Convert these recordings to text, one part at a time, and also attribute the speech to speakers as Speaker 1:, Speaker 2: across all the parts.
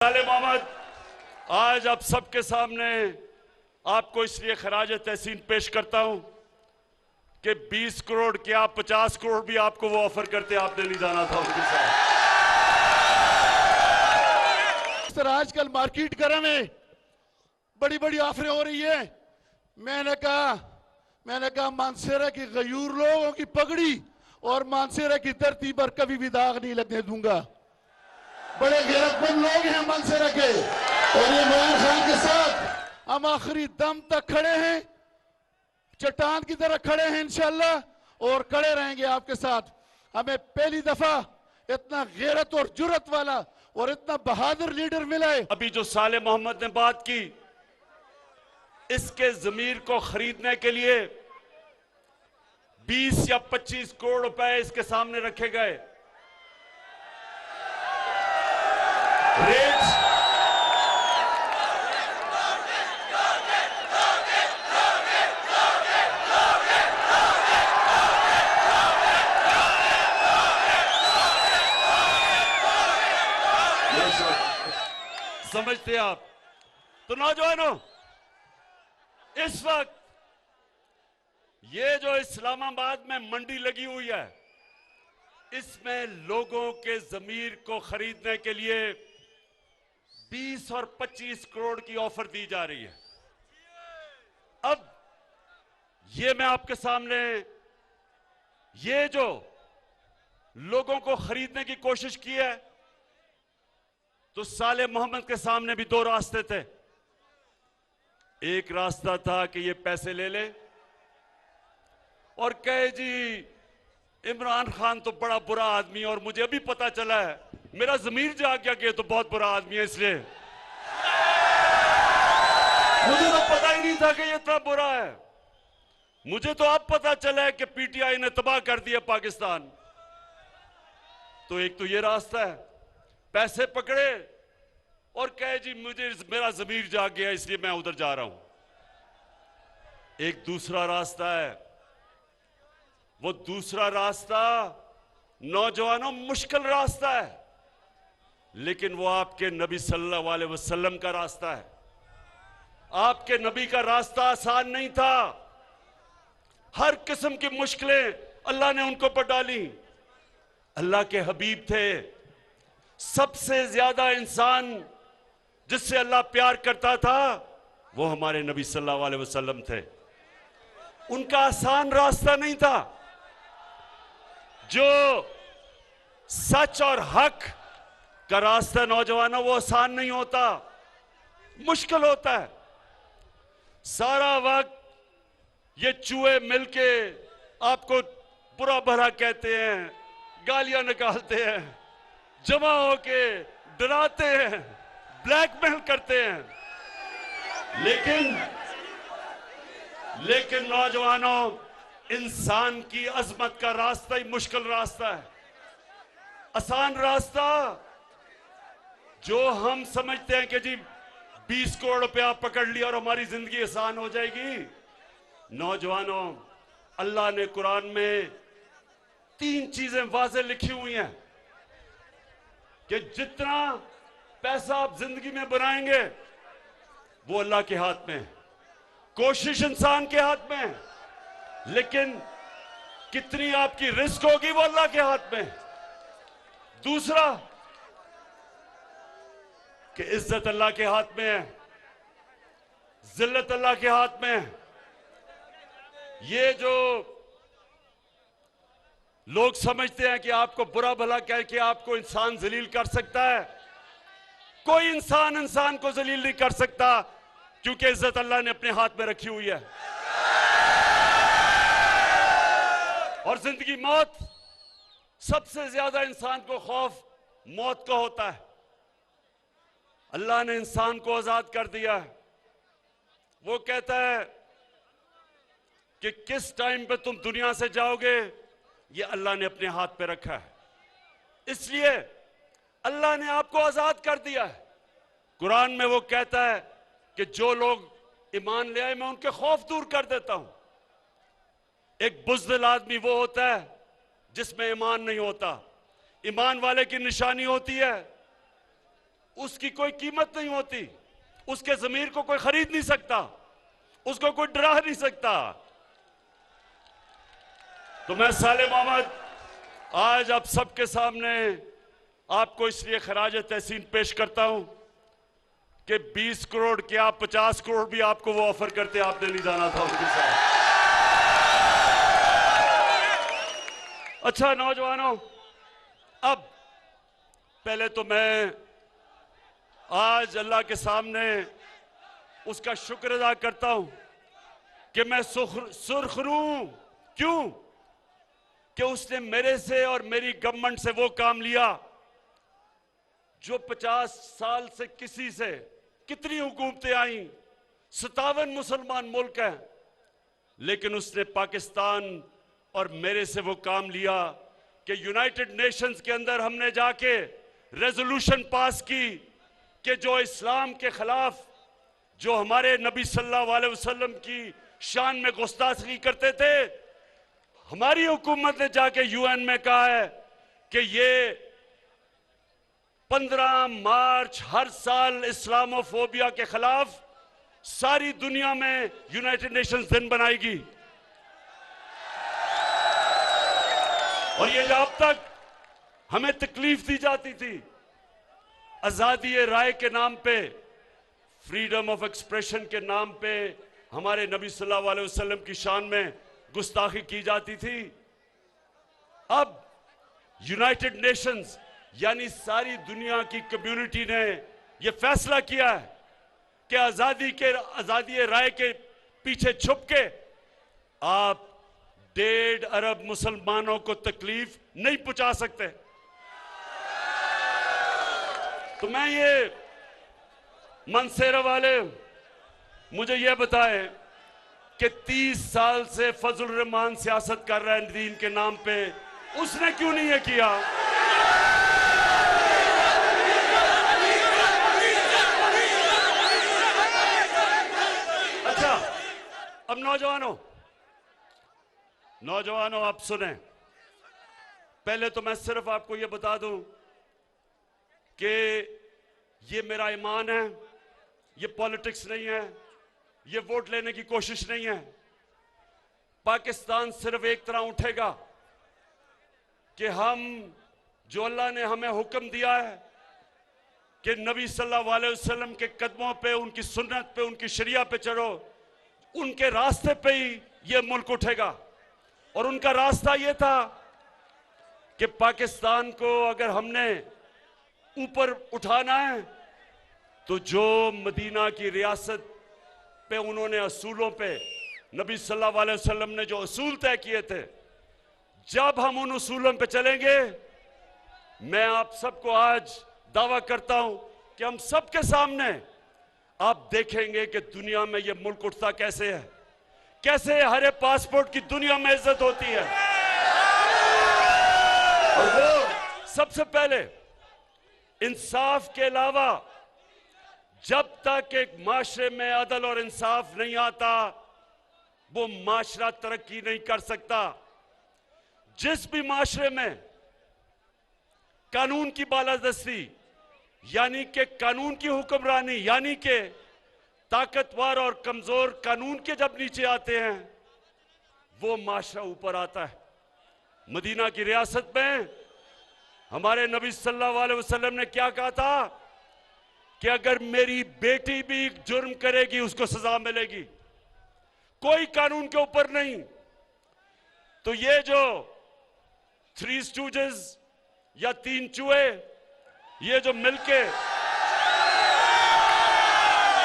Speaker 1: साले मोहम्मद, आज आप सबके सामने आपको इसलिए खराज तहसीन पेश करता हूं कि 20 करोड़ क्या 50 करोड़ भी आपको वो ऑफर करते आपने नहीं जाना था उनके साथ।
Speaker 2: सर आजकल मार्केट करे में बड़ी बड़ी ऑफरें हो रही है। मैंने कहा मानसेरा की गयूर लोगों की पगड़ी और मानसेरा की धरती पर कभी भी दाग नहीं लगने दूंगा। बड़े गैरतमंद लोग हैं मानसेरा के और ये इमरान खान के साथ हम आखिरी दम तक खड़े हैं, चट्टान की तरह खड़े हैं इंशाल्लाह और खड़े रहेंगे आपके साथ। हमें पहली दफा इतना गैरत और जुर्रत वाला और इतना बहादुर लीडर मिला है।
Speaker 1: अभी जो साले मोहम्मद ने बात की, इसके जमीर को खरीदने के लिए 20 या 25 करोड़ रुपए इसके सामने रखे गए। रेट्स समझते आप? तो नौजवानों, इस वक्त ये जो इस्लामाबाद में मंडी लगी हुई है, इसमें लोगों के जमीर को खरीदने के लिए 20 और 25 करोड़ की ऑफर दी जा रही है। अब ये मैं आपके सामने ये जो लोगों को खरीदने की कोशिश की है, तो साले मोहम्मद के सामने भी दो रास्ते थे। एक रास्ता था कि ये पैसे ले ले और कहे जी इमरान खान तो बड़ा बुरा आदमी है और मुझे अभी पता चला है, मेरा जमीर जाग गया कि ये तो बहुत बुरा आदमी है, इसलिए मुझे तो पता ही नहीं था कि ये इतना बुरा है। मुझे तो अब पता चला है कि पीटीआई ने तबाह कर दिया पाकिस्तान। तो एक तो ये रास्ता है, पैसे पकड़े और कहे जी मुझे मेरा जमीर जाग गया इसलिए मैं उधर जा रहा हूं। एक दूसरा रास्ता है, वो दूसरा रास्ता नौजवानों मुश्किल रास्ता है, लेकिन वो आपके नबी सल्लल्लाहु अलैहि वसल्लम का रास्ता है। आपके नबी का रास्ता आसान नहीं था, हर किस्म की मुश्किलें अल्लाह ने उनको पर डाली। अल्लाह के हबीब थे, सबसे ज्यादा इंसान जिससे अल्लाह प्यार करता था वो हमारे नबी सल्लल्लाहु अलैहि वसल्लम थे। उनका आसान रास्ता नहीं था। जो सच और हक का रास्ता नौजवानों, वो आसान नहीं होता, मुश्किल होता है। सारा वक्त ये चूहे मिलके आपको बुरा भला कहते हैं, गालियां निकालते हैं, जमा होके डराते हैं, ब्लैकमेल करते हैं, लेकिन नौजवानों, इंसान की अजमत का रास्ता ही मुश्किल रास्ता है। आसान रास्ता जो हम समझते हैं कि जी 20 करोड़ रुपया पकड़ लिया और हमारी जिंदगी आसान हो जाएगी। नौजवानों, अल्लाह ने कुरान में 3 चीजें वाज़ेह लिखी हुई हैं कि जितना पैसा आप जिंदगी में बनाएंगे वो अल्लाह के हाथ में है, कोशिश इंसान के हाथ में है, लेकिन कितनी आपकी रिस्क होगी वो अल्लाह के हाथ में। दूसरा कि इज्जत अल्लाह के हाथ में है, जिल्लत अल्लाह के हाथ में है। ये जो लोग समझते हैं कि आपको बुरा भला कह के आपको इंसान जलील कर सकता है, कोई इंसान को जलील नहीं कर सकता, क्योंकि इज्जत अल्लाह ने अपने हाथ में रखी हुई है। और जिंदगी मौत, सबसे ज्यादा इंसान को खौफ मौत का होता है। अल्लाह ने इंसान को आजाद कर दिया है। वो कहता है कि किस टाइम पे तुम दुनिया से जाओगे, ये अल्लाह ने अपने हाथ पे रखा है। इसलिए अल्लाह ने आपको आजाद कर दिया है। कुरान में वो कहता है कि जो लोग ईमान ले आए मैं उनके खौफ दूर कर देता हूं। एक बुज़दिल आदमी वो होता है जिसमें ईमान नहीं होता। ईमान वाले की निशानी होती है उसकी कोई कीमत नहीं होती, उसके ज़मीर को कोई खरीद नहीं सकता, उसको कोई डरा नहीं सकता। तो मैं साले मोहम्मद आज आप सबके सामने आपको इसलिए खराज तहसीन पेश करता हूं कि 20 करोड़ क्या 50 करोड़ भी आपको वो ऑफर करते, आपने नहीं जाना था उनके साथ। अच्छा नौजवानों, अब पहले तो मैं आज अल्लाह के सामने उसका शुक्र अदा करता हूं कि मैं सुरखरू हूं। क्यों? कि उसने मेरे से और मेरी गवर्नमेंट से वो काम लिया जो 50 साल से किसी से, कितनी हुकूमतें आई, 57 मुसलमान मुल्क हैं, लेकिन उसने पाकिस्तान और मेरे से वो काम लिया कि यूनाइटेड नेशंस के अंदर हमने जाके रेजोल्यूशन पास की कि जो इस्लाम के खिलाफ, जो हमारे नबी सल्लल्लाहु अलैहि वसल्लम की शान में गुस्ताखी करते थे, हमारी हुकूमत ने जाके यूएन में कहा है कि ये 15 मार्च हर साल इस्लामोफोबिया के खिलाफ सारी दुनिया में यूनाइटेड नेशंस दिन बनाएगी। और ये जब तक हमें तकलीफ दी जाती थी, आजादी राय के नाम पे, फ्रीडम ऑफ एक्सप्रेशन के नाम पे हमारे नबी सल्लल्लाहु अलैहि वसल्लम की शान में गुस्ताखी की जाती थी, अब यूनाइटेड नेशंस यानी सारी दुनिया की कम्युनिटी ने यह फैसला किया है कि आजादी राय के पीछे छुप के आप 1.5 अरब मुसलमानों को तकलीफ नहीं पहुंचा सकते। तो मैं ये मनसेरा वाले मुझे ये बताएं कि 30 साल से फजल रहमान सियासत कर रहा है दीन के नाम पे, उसने क्यों नहीं ये किया? अच्छा, अब नौजवानों आप सुने, पहले तो मैं सिर्फ आपको ये बता दूं कि ये मेरा ईमान है, ये पॉलिटिक्स नहीं है, ये वोट लेने की कोशिश नहीं है। पाकिस्तान सिर्फ एक तरह उठेगा कि हम, जो अल्लाह ने हमें हुक्म दिया है कि नबी सल्लल्लाहु अलैहि वसल्लम के कदमों पे, उनकी सुन्नत पे, उनकी शरिया पे चलो, उनके रास्ते पे ही ये मुल्क उठेगा। और उनका रास्ता ये था कि पाकिस्तान को अगर हमने ऊपर उठाना है तो जो मदीना की रियासत पे उन्होंने असूलों पे, नबी सल्लल्लाहु अलैहि वसल्लम ने जो असूल तय किए थे, जब हम उन असूलों पे चलेंगे, मैं आप सबको आज दावा करता हूं कि हम सबके सामने आप देखेंगे कि दुनिया में यह मुल्क उठता कैसे है, कैसे हरे पासपोर्ट की दुनिया में इज्जत होती है। और वो सबसे पहले इंसाफ के अलावा, जब तक एक माशरे में अदल और इंसाफ नहीं आता, वो माशरा तरक्की नहीं कर सकता। जिस भी माशरे में कानून की बालादस्ती यानी कि कानून की हुक्मरानी, यानी कि ताकतवर और कमजोर कानून के जब नीचे आते हैं, वो माशरा ऊपर आता है। मदीना की रियासत में हमारे नबी सल्लल्लाहु अलैहि वसल्लम ने क्या कहा था कि अगर मेरी बेटी भी जुर्म करेगी उसको सजा मिलेगी, कोई कानून के ऊपर नहीं। तो ये जो 3 स्टूजेस या 3 चूहे, ये जो मिलके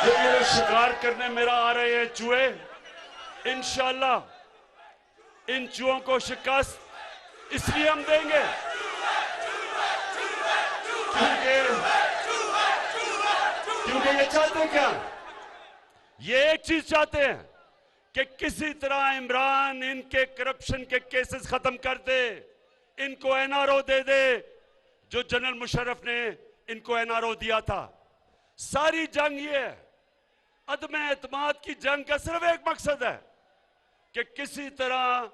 Speaker 1: जो मेरे शिकार करने मेरा आ रहे हैं चूहे, इंशाअल्लाह इन चूहों को शिकस्त इसलिए हम देंगे क्योंकि ये चाहते हैं क्या, ये एक चीज चाहते हैं कि किसी तरह इमरान इनके करप्शन के केसेस खत्म कर दे, इनको एनआरओ दे दे जो जनरल मुशर्रफ ने इनको एनआरओ दिया था। सारी जंग ये है, अदम एतमाद की जंग का सिर्फ एक मकसद है कि किसी तरह,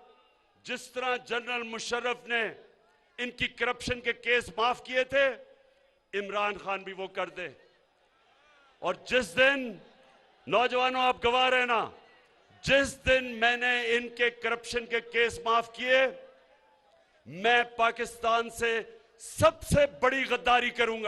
Speaker 1: जिस तरह जनरल मुशर्रफ ने इनकी करप्शन के केस माफ किए थे, इमरान खान भी वो कर दे। और जिस दिन, नौजवानों आप गवाह रहना, जिस दिन मैंने इनके करप्शन के केस माफ किए, मैं पाकिस्तान से सबसे बड़ी गद्दारी करूंगा।